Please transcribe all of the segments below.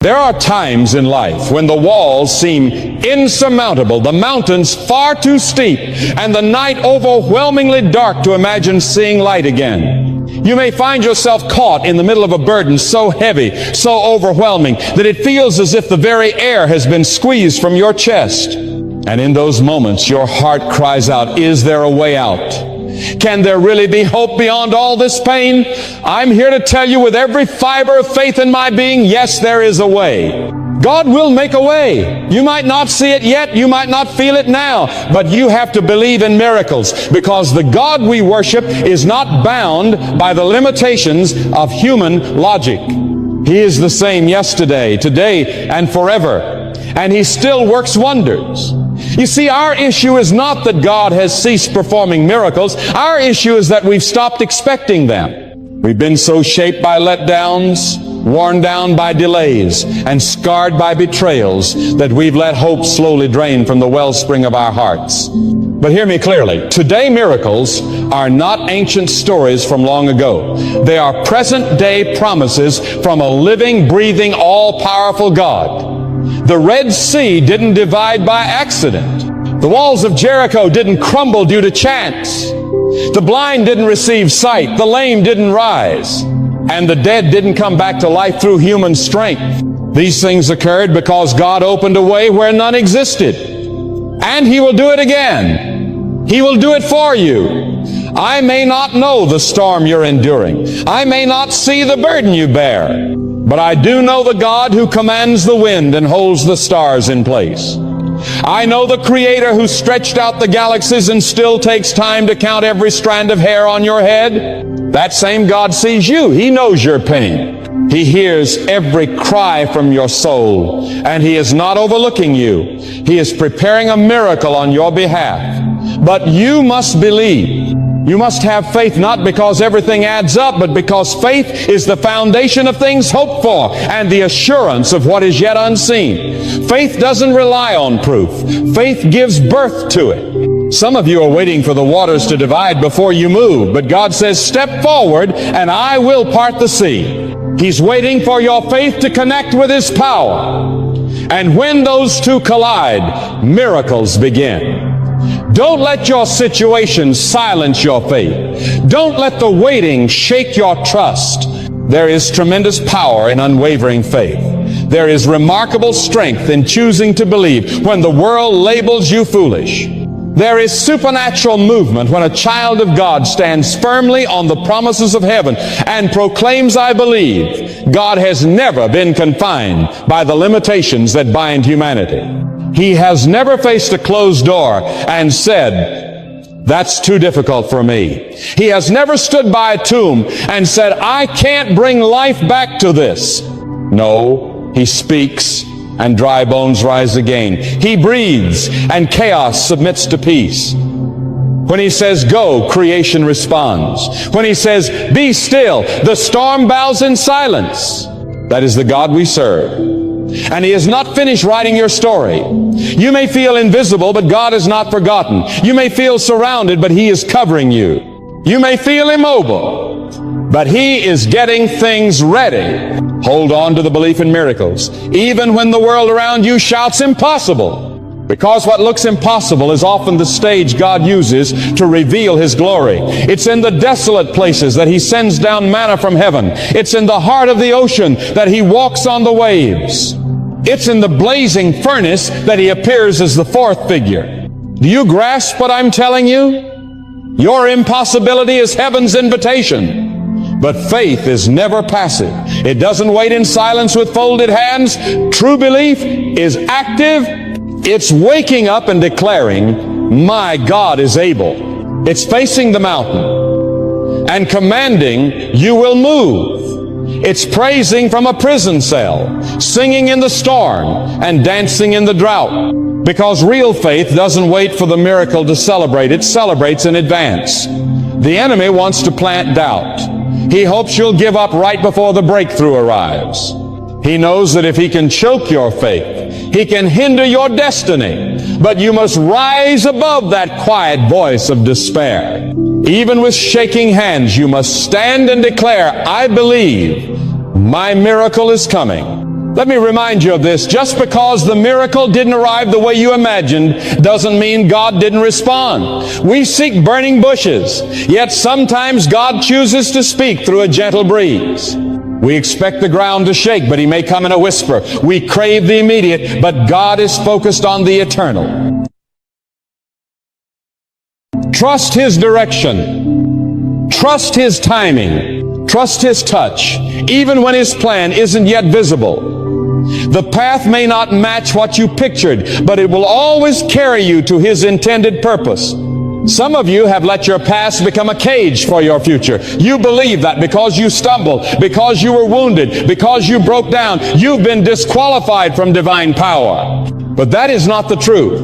There are times in life when the walls seem insurmountable, the mountains far too steep, and the night overwhelmingly dark to imagine seeing light again. You may find yourself caught in the middle of a burden so heavy, so overwhelming, that it feels as if the very air has been squeezed from your chest. And in those moments, your heart cries out, is there a way out? Can there really be hope beyond all this pain? I'm here to tell you with every fiber of faith in my being, yes, there is a way. God will make a way. You might not see it yet, you might not feel it now, but you have to believe in miracles, because the God we worship is not bound by the limitations of human logic. He is the same yesterday, today, and forever, and He still works wonders. You see, our issue is not that God has ceased performing miracles. Our issue is that we've stopped expecting them. We've been so shaped by letdowns, worn down by delays, and scarred by betrayals that we've let hope slowly drain from the wellspring of our hearts. But hear me clearly. Today, miracles are not ancient stories from long ago. They are present-day promises from a living, breathing, all-powerful God. The Red Sea didn't divide by accident. The walls of Jericho didn't crumble due to chance. The blind didn't receive sight. The lame didn't rise. And the dead didn't come back to life through human strength. These things occurred because God opened a way where none existed. And He will do it again. He will do it for you. I may not know the storm you're enduring. I may not see the burden you bear. But I do know the God who commands the wind and holds the stars in place. I know the Creator who stretched out the galaxies and still takes time to count every strand of hair on your head. That same God sees you. He knows your pain. He hears every cry from your soul, and He is not overlooking you. He is preparing a miracle on your behalf. But you must believe. You must have faith, not because everything adds up, but because faith is the foundation of things hoped for and the assurance of what is yet unseen. Faith doesn't rely on proof. Faith gives birth to it. Some of you are waiting for the waters to divide before you move, but God says, step forward and I will part the sea. He's waiting for your faith to connect with His power. And when those two collide, miracles begin. Don't let your situation silence your faith. Don't let the waiting shake your trust. There is tremendous power in unwavering faith. There is remarkable strength in choosing to believe when the world labels you foolish. There is supernatural movement when a child of God stands firmly on the promises of heaven and proclaims, I believe. God has never been confined by the limitations that bind humanity. He has never faced a closed door and said, that's too difficult for me. He has never stood by a tomb and said, I can't bring life back to this. No, He speaks and dry bones rise again. He breathes and chaos submits to peace. When He says go, creation responds. When He says be still, the storm bows in silence. That is the God we serve. And He is not finished writing your story. You may feel invisible, but God is not forgotten. You may feel surrounded, but He is covering you. You may feel immobile, but He is getting things ready. Hold on to the belief in miracles, even when the world around you shouts impossible. Because what looks impossible is often the stage God uses to reveal His glory. It's in the desolate places that He sends down manna from heaven. It's in the heart of the ocean that He walks on the waves. It's in the blazing furnace that He appears as the fourth figure. Do you grasp what I'm telling you? Your impossibility is heaven's invitation. But faith is never passive. It doesn't wait in silence with folded hands. True belief is active. It's waking up and declaring, my God is able. It's facing the mountain and commanding, you will move. It's praising from a prison cell, singing in the storm, and dancing in the drought. Because real faith doesn't wait for the miracle to celebrate. It celebrates in advance. The enemy wants to plant doubt. He hopes you'll give up right before the breakthrough arrives. He knows that if he can choke your faith, he can hinder your destiny. But you must rise above that quiet voice of despair. Even with shaking hands, you must stand and declare, I believe my miracle is coming. Let me remind you of this. Just because the miracle didn't arrive the way you imagined doesn't mean God didn't respond. We seek burning bushes, yet sometimes God chooses to speak through a gentle breeze. We expect the ground to shake, but He may come in a whisper. We crave the immediate, but God is focused on the eternal. Trust His direction. Trust His timing. Trust His touch, even when His plan isn't yet visible. The path may not match what you pictured, but it will always carry you to His intended purpose. Some of you have let your past become a cage for your future. You believe that because you stumbled, because you were wounded, because you broke down, you've been disqualified from divine power. But that is not the truth.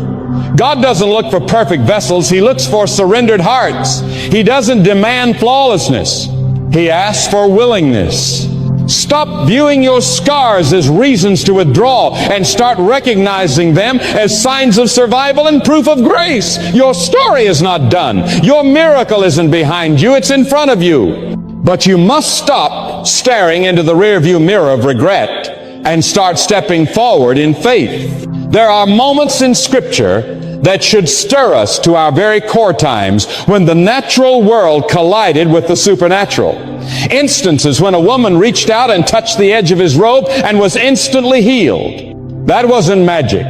God doesn't look for perfect vessels. He looks for surrendered hearts. He doesn't demand flawlessness. He asks for willingness. Stop viewing your scars as reasons to withdraw and start recognizing them as signs of survival and proof of grace. Your story is not done. Your miracle isn't behind you, it's in front of you. But you must stop staring into the rearview mirror of regret and start stepping forward in faith. There are moments in Scripture that should stir us to our very core times when the natural world collided with the supernatural. Instances when a woman reached out and touched the edge of His robe and was instantly healed. That wasn't magic.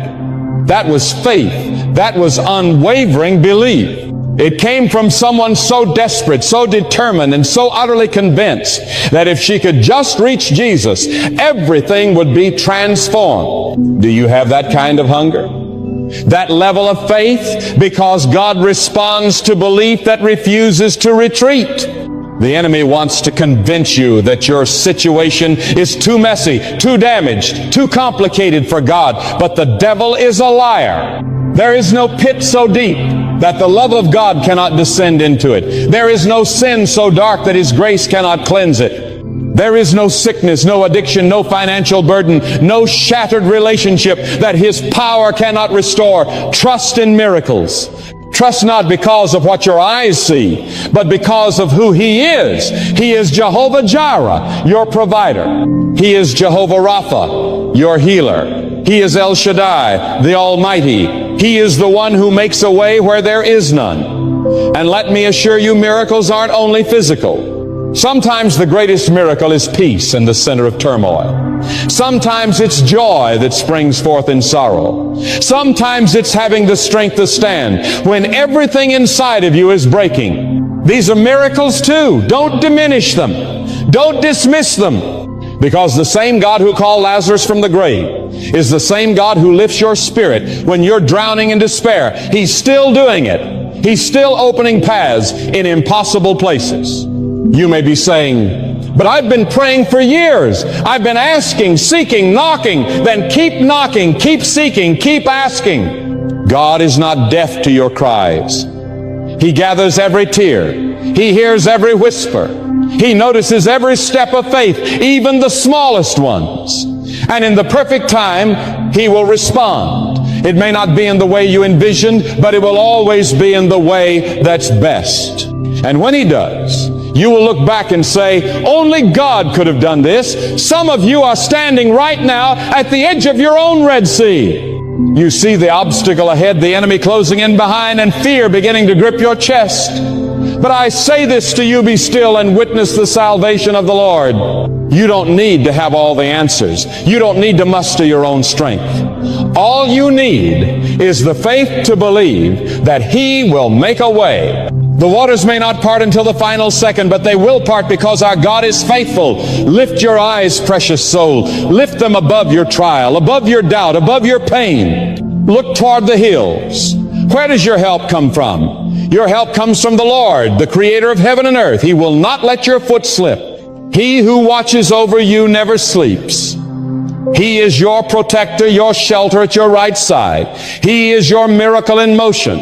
That was faith. That was unwavering belief. It came from someone so desperate, so determined, and so utterly convinced that if she could just reach Jesus, everything would be transformed. Do you have that kind of hunger? That level of faith? Because God responds to belief that refuses to retreat. The enemy wants to convince you that your situation is too messy, too damaged, too complicated for God. But the devil is a liar. There is no pit so deep that the love of God cannot descend into it. There is no sin so dark that His grace cannot cleanse it. There is no sickness, no addiction, no financial burden, no shattered relationship that His power cannot restore. Trust in miracles. Trust not because of what your eyes see, but because of who He is. He is Jehovah Jireh, your provider. He is Jehovah Rapha, your healer. He is El Shaddai, the Almighty. He is the one who makes a way where there is none. And let me assure you, miracles aren't only physical. Sometimes the greatest miracle is peace in the center of turmoil. Sometimes it's joy that springs forth in sorrow. Sometimes it's having the strength to stand when everything inside of you is breaking. These are miracles too. Don't diminish them. Don't dismiss them. Because the same God who called Lazarus from the grave is the same God who lifts your spirit when you're drowning in despair. He's still doing it. He's still opening paths in impossible places. You may be saying, but I've been praying for years. I've been asking, seeking, knocking. Then keep knocking, keep seeking, keep asking. God is not deaf to your cries. He gathers every tear. He hears every whisper. He notices every step of faith, even the smallest ones. And in the perfect time, He will respond. It may not be in the way you envisioned, but it will always be in the way that's best. And when He does, you will look back and say, only God could have done this. Some of you are standing right now at the edge of your own Red Sea. You see the obstacle ahead, the enemy closing in behind, and fear beginning to grip your chest. But I say this to you, be still and witness the salvation of the Lord. You don't need to have all the answers. You don't need to muster your own strength. All you need is the faith to believe that He will make a way. The waters may not part until the final second, but they will part because our God is faithful. Lift your eyes, precious soul. Lift them above your trial, above your doubt, above your pain. Look toward the hills. Where does your help come from? Your help comes from the Lord, the Creator of heaven and earth. He will not let your foot slip. He who watches over you never sleeps. He is your protector, your shelter at your right side. He is your miracle in motion.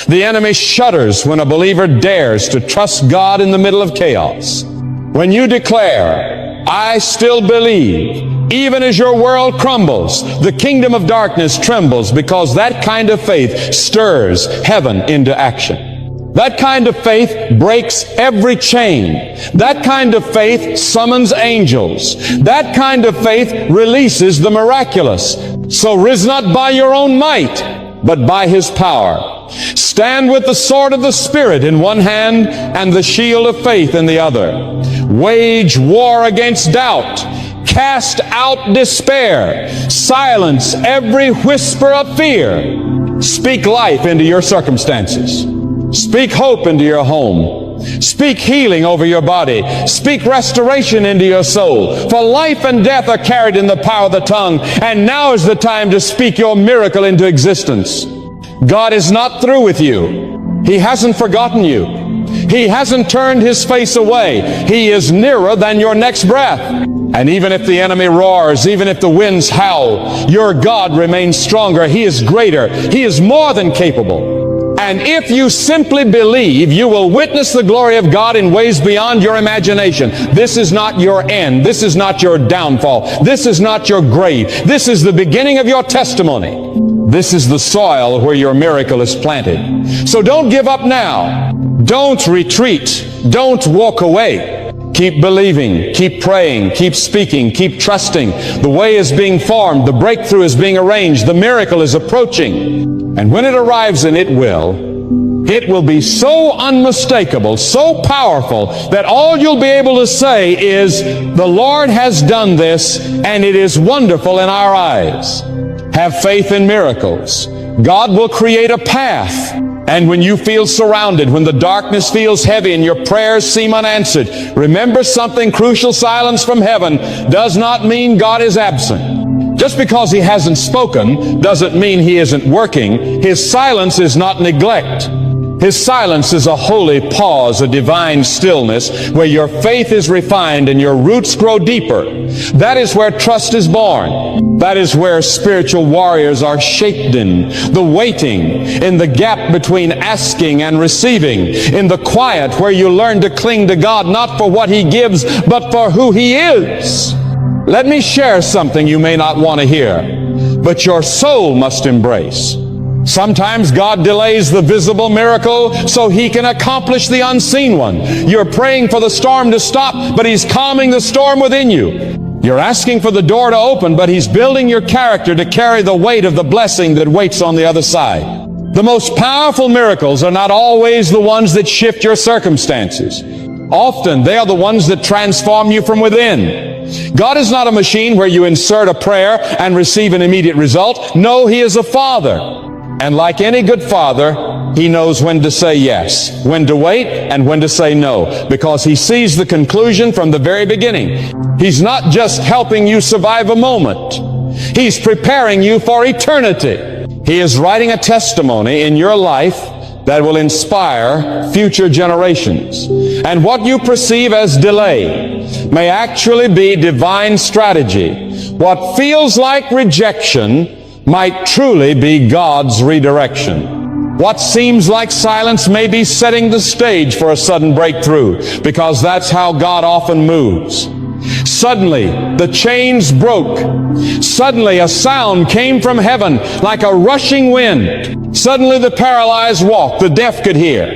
The enemy shudders when a believer dares to trust God in the middle of chaos. When you declare, I still believe, even as your world crumbles, the kingdom of darkness trembles, because that kind of faith stirs heaven into action. That kind of faith breaks every chain. That kind of faith summons angels. That kind of faith releases the miraculous. So rise not by your own might, but by His power. Stand with the sword of the Spirit in one hand and the shield of faith in the other. Wage war against doubt. Cast out despair. Silence every whisper of fear. Speak life into your circumstances. Speak hope into your home. Speak healing over your body. Speak restoration into your soul. For life and death are carried in the power of the tongue, and now is the time to speak your miracle into existence. God is not through with you. He hasn't forgotten you. He hasn't turned His face away. He is nearer than your next breath. And even if the enemy roars, even if the winds howl, your God remains stronger. He is greater. He is more than capable. And if you simply believe, you will witness the glory of God in ways beyond your imagination. This is not your end. This is not your downfall. This is not your grave. This is the beginning of your testimony. This is the soil where your miracle is planted. So don't give up now. Don't retreat. Don't walk away. Keep believing, keep praying, keep speaking, keep trusting. The way is being formed, the breakthrough is being arranged, the miracle is approaching. And when it arrives, and it will be so unmistakable, so powerful, that all you'll be able to say is, the Lord has done this, and it is wonderful in our eyes. Have faith in miracles. God will create a path. And when you feel surrounded, when the darkness feels heavy and your prayers seem unanswered, remember something crucial. Silence from heaven does not mean God is absent. Just because He hasn't spoken doesn't mean He isn't working. His silence is not neglect. His silence is a holy pause, a divine stillness, where your faith is refined and your roots grow deeper. That is where trust is born. That is where spiritual warriors are shaped in. The waiting, in the gap between asking and receiving. In the quiet where you learn to cling to God, not for what He gives, but for who He is. Let me share something you may not want to hear, but your soul must embrace. Sometimes God delays the visible miracle so He can accomplish the unseen one. You're praying for the storm to stop, but He's calming the storm within you. You're asking for the door to open, but He's building your character to carry the weight of the blessing that waits on the other side. The most powerful miracles are not always the ones that shift your circumstances. Often they are the ones that transform you from within. God is not a machine where you insert a prayer and receive an immediate result. No, He is a Father. And like any good father, He knows when to say yes, when to wait, and when to say no, because He sees the conclusion from the very beginning. He's not just helping you survive a moment. He's preparing you for eternity. He is writing a testimony in your life that will inspire future generations. And what you perceive as delay may actually be divine strategy. What feels like rejection might truly be God's redirection. What seems like silence may be setting the stage for a sudden breakthrough, because that's how God often moves. Suddenly, the chains broke. Suddenly, a sound came from heaven like a rushing wind. Suddenly, the paralyzed walked, the deaf could hear,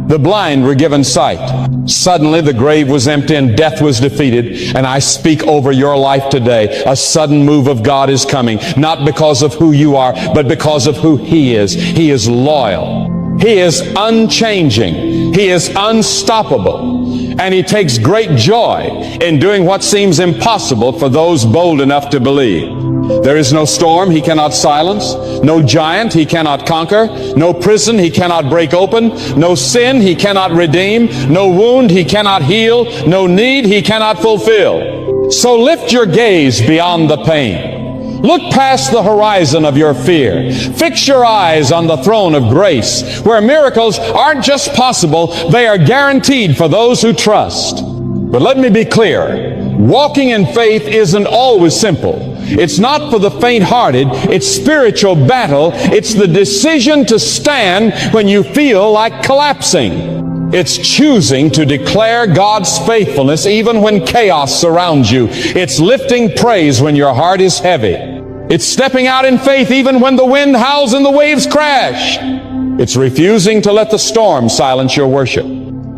the blind were given sight. Suddenly, the grave was empty and death was defeated. And I speak over your life today, a sudden move of God is coming, not because of who you are, but because of who He is. He is loyal. He is unchanging. He is unstoppable. And He takes great joy in doing what seems impossible for those bold enough to believe. There is no storm He cannot silence, no giant He cannot conquer, no prison He cannot break open, no sin He cannot redeem, no wound He cannot heal, no need He cannot fulfill. So lift your gaze beyond the pain. Look past the horizon of your fear. Fix your eyes on the throne of grace, where miracles aren't just possible, they are guaranteed for those who trust. But let me be clear, walking in faith isn't always simple. It's not for the faint-hearted. It's spiritual battle. It's the decision to stand when you feel like collapsing. It's choosing to declare God's faithfulness even when chaos surrounds you. It's lifting praise when your heart is heavy. It's stepping out in faith even when the wind howls and the waves crash. It's refusing to let the storm silence your worship.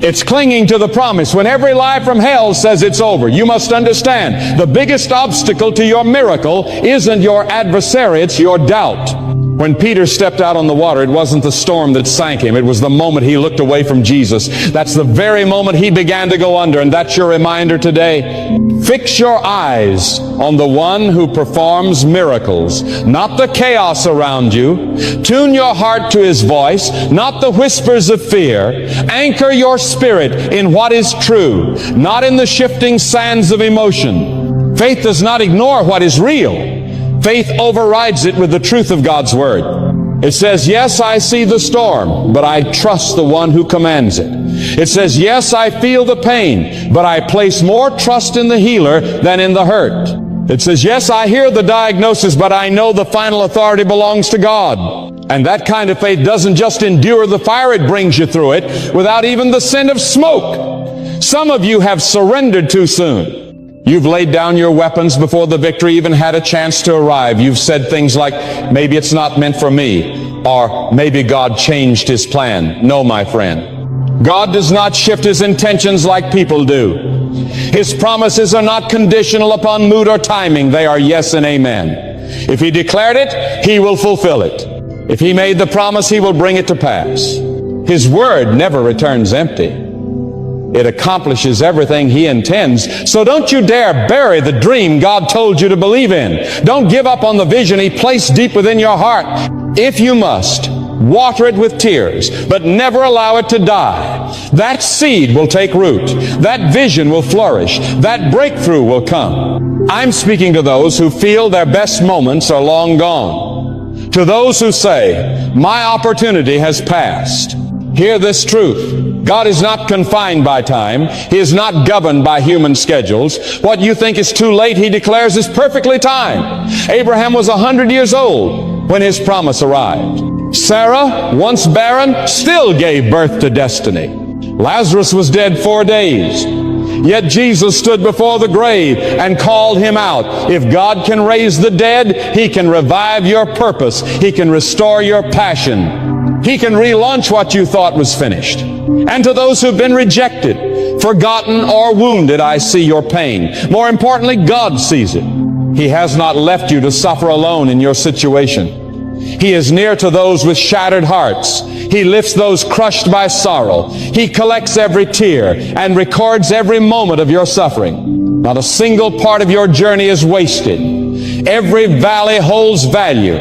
It's clinging to the promise when every lie from hell says it's over. You must understand, the biggest obstacle to your miracle isn't your adversary, it's your doubt. When Peter stepped out on the water, it wasn't the storm that sank him. It was the moment he looked away from Jesus. That's the very moment he began to go under, and that's your reminder today. Fix your eyes on the one who performs miracles, not the chaos around you. Tune your heart to his voice, not the whispers of fear. Anchor your spirit in what is true, not in the shifting sands of emotion. Faith does not ignore what is real. Faith overrides it with the truth of God's Word. It says, yes, I see the storm, but I trust the one who commands it. It says, yes, I feel the pain, but I place more trust in the healer than in the hurt. It says, yes, I hear the diagnosis, but I know the final authority belongs to God. And that kind of faith doesn't just endure the fire, it brings you through it without even the scent of smoke. Some of you have surrendered too soon. You've laid down your weapons before the victory even had a chance to arrive. You've said things like, maybe it's not meant for me, or maybe God changed his plan. No, my friend. God does not shift his intentions like people do. His promises are not conditional upon mood or timing. They are yes and amen. If he declared it, he will fulfill it. If he made the promise, he will bring it to pass. His word never returns empty. It accomplishes everything he intends. So don't you dare bury the dream God told you to believe in. Don't give up on the vision he placed deep within your heart. If you must, water it with tears, but never allow it to die. That seed will take root. That vision will flourish. That breakthrough will come. I'm speaking to those who feel their best moments are long gone. To those who say, my opportunity has passed. Hear this truth. God is not confined by time. He is not governed by human schedules. What you think is too late, he declares is perfectly timed. Abraham was 100 years old when his promise arrived. Sarah, once barren, still gave birth to destiny. Lazarus was dead 4 days. Yet Jesus stood before the grave and called him out. If God can raise the dead, he can revive your purpose. He can restore your passion. He can relaunch what you thought was finished. And to those who've been rejected, forgotten, or wounded, I see your pain. More importantly, God sees it. He has not left you to suffer alone in your situation. He is near to those with shattered hearts. He lifts those crushed by sorrow. He collects every tear and records every moment of your suffering. Not a single part of your journey is wasted. Every valley holds value.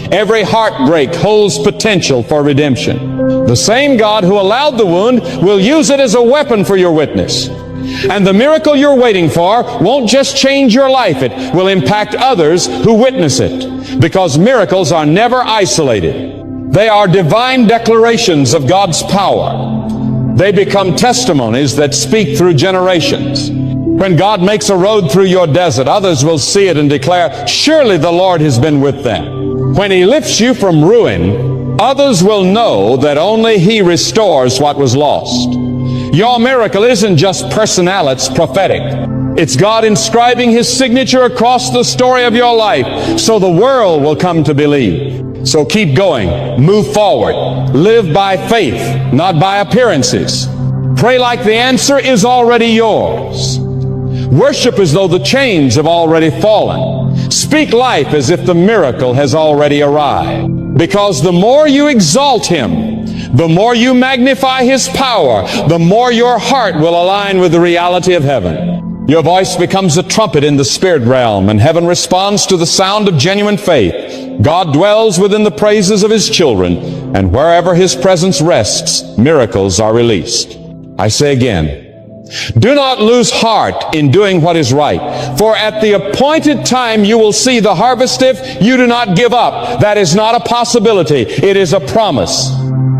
Every heartbreak holds potential for redemption. The same God who allowed the wound will use it as a weapon for your witness. And the miracle you're waiting for won't just change your life, it will impact others who witness it. Because miracles are never isolated. They are divine declarations of God's power. They become testimonies that speak through generations. When God makes a road through your desert, others will see it and declare, surely the Lord has been with them. When he lifts you from ruin, others will know that only he restores what was lost. Your miracle isn't just personal, it's prophetic. It's God inscribing his signature across the story of your life so the world will come to believe. So keep going, move forward, live by faith, not by appearances. Pray like the answer is already yours. Worship as though the chains have already fallen. Speak life as if the miracle has already arrived. Because the more you exalt him, the more you magnify his power, the more your heart will align with the reality of heaven. Your voice becomes a trumpet in the spirit realm, and heaven responds to the sound of genuine faith. God dwells within the praises of his children, and wherever his presence rests, miracles are released. I say again, do not lose heart in doing what is right, for at the appointed time you will see the harvest if you do not give up. That is not a possibility. It is a promise.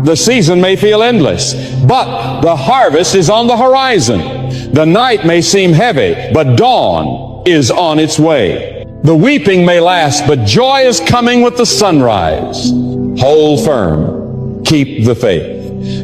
The season may feel endless, but the harvest is on the horizon. The night may seem heavy, but dawn is on its way. The weeping may last, but joy is coming with the sunrise. Hold firm. Keep the faith.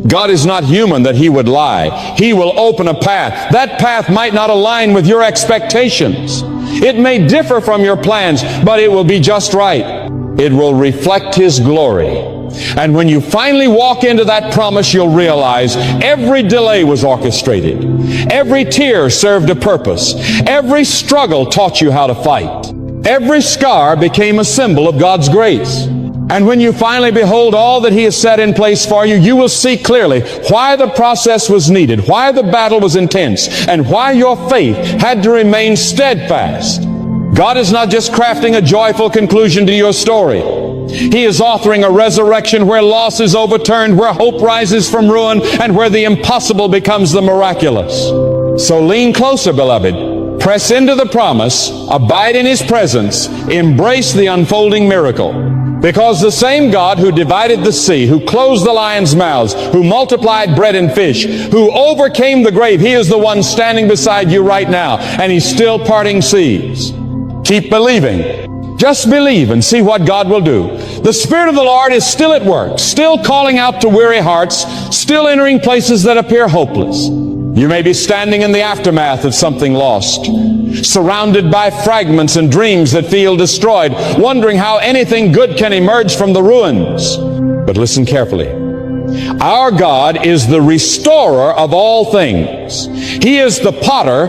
God is not human that he would lie. He will open a path. That path might not align with your expectations. It may differ from your plans, but it will be just right. It will reflect his glory. And when you finally walk into that promise, you'll realize every delay was orchestrated. Every tear served a purpose. Every struggle taught you how to fight. Every scar became a symbol of God's grace. And when you finally behold all that He has set in place for you, you will see clearly why the process was needed, why the battle was intense, and why your faith had to remain steadfast. God is not just crafting a joyful conclusion to your story. He is authoring a resurrection where loss is overturned, where hope rises from ruin, and where the impossible becomes the miraculous. So lean closer, beloved. Press into the promise, abide in His presence, embrace the unfolding miracle. Because the same God who divided the sea, who closed the lions' mouths, who multiplied bread and fish, who overcame the grave, He is the one standing beside you right now, and He's still parting seas. Keep believing. Just believe and see what God will do. The Spirit of the Lord is still at work, still calling out to weary hearts, still entering places that appear hopeless. You may be standing in the aftermath of something lost, surrounded by fragments and dreams that feel destroyed, wondering how anything good can emerge from the ruins. But listen carefully. Our God is the restorer of all things. He is the potter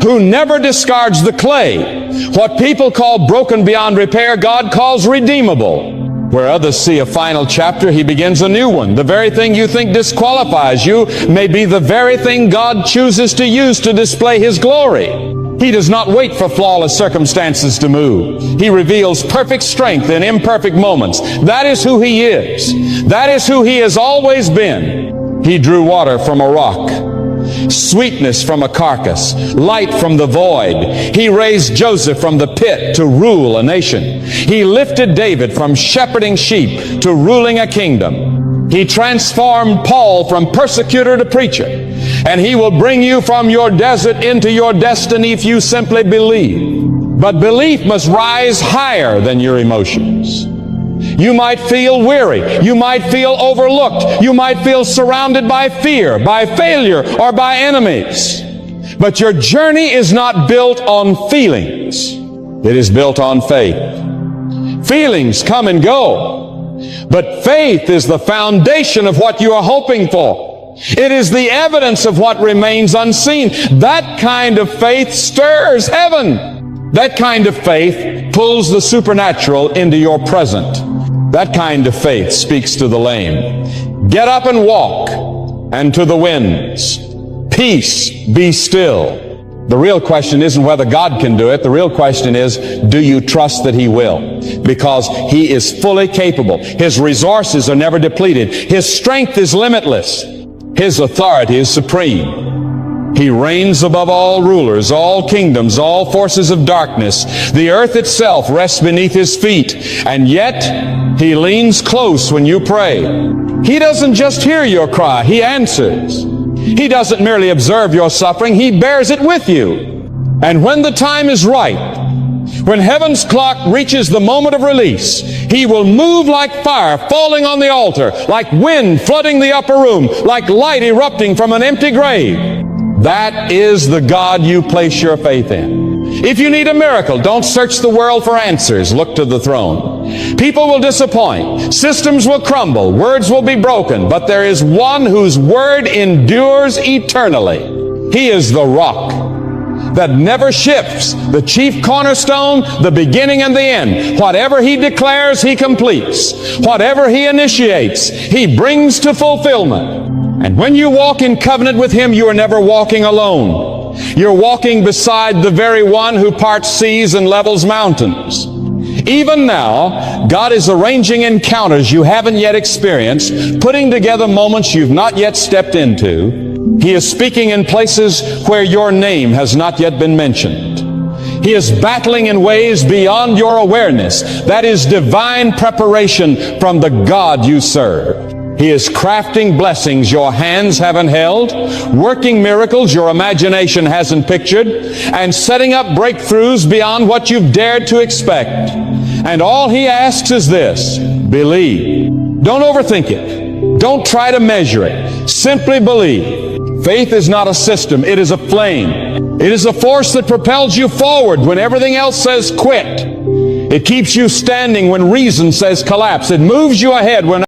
who never discards the clay. What people call broken beyond repair, God calls redeemable. Where others see a final chapter, He begins a new one. The very thing you think disqualifies you may be the very thing God chooses to use to display His glory. He does not wait for flawless circumstances to move. He reveals perfect strength in imperfect moments. That is who He is. That is who He has always been. He drew water from a rock, sweetness from a carcass, light from the void. He raised Joseph from the pit to rule a nation. He lifted David from shepherding sheep to ruling a kingdom. He transformed Paul from persecutor to preacher. And He will bring you from your desert into your destiny if you simply believe. But belief must rise higher than your emotions. You might feel weary. You might feel overlooked. You might feel surrounded by fear, by failure, or by enemies. But your journey is not built on feelings. It is built on faith. Feelings come and go, but faith is the foundation of what you are hoping for. It is the evidence of what remains unseen. That kind of faith stirs heaven. That kind of faith pulls the supernatural into your present. That kind of faith speaks to the lame. Get up and walk, and to the winds, peace, be still. The real question isn't whether God can do it. The real question is, do you trust that He will? Because He is fully capable. His resources are never depleted. His strength is limitless. His authority is supreme. He reigns above all rulers, all kingdoms, all forces of darkness. The earth itself rests beneath His feet. And yet, He leans close when you pray. He doesn't just hear your cry, He answers. He doesn't merely observe your suffering, He bears it with you. And when the time is right, when heaven's clock reaches the moment of release, He will move like fire falling on the altar, like wind flooding the upper room, like light erupting from an empty grave. That is the God you place your faith in. If you need a miracle, don't search the world for answers. Look to the throne. People will disappoint. Systems will crumble. Words will be broken. But there is one whose word endures eternally. He is the rock that never shifts, the chief cornerstone, the beginning and the end. Whatever He declares, He completes. Whatever He initiates, He brings to fulfillment. And when you walk in covenant with Him, you are never walking alone. You're walking beside the very one who parts seas and levels mountains. Even now, God is arranging encounters you haven't yet experienced, putting together moments you've not yet stepped into. He is speaking in places where your name has not yet been mentioned. He is battling in ways beyond your awareness. That is divine preparation from the God you serve. He is crafting blessings your hands haven't held, working miracles your imagination hasn't pictured, and setting up breakthroughs beyond what you've dared to expect. And all He asks is this: believe. Don't overthink it. Don't try to measure it. Simply believe. Faith is not a system. It is a flame. It is a force that propels you forward when everything else says quit. It keeps you standing when reason says collapse. It moves you ahead when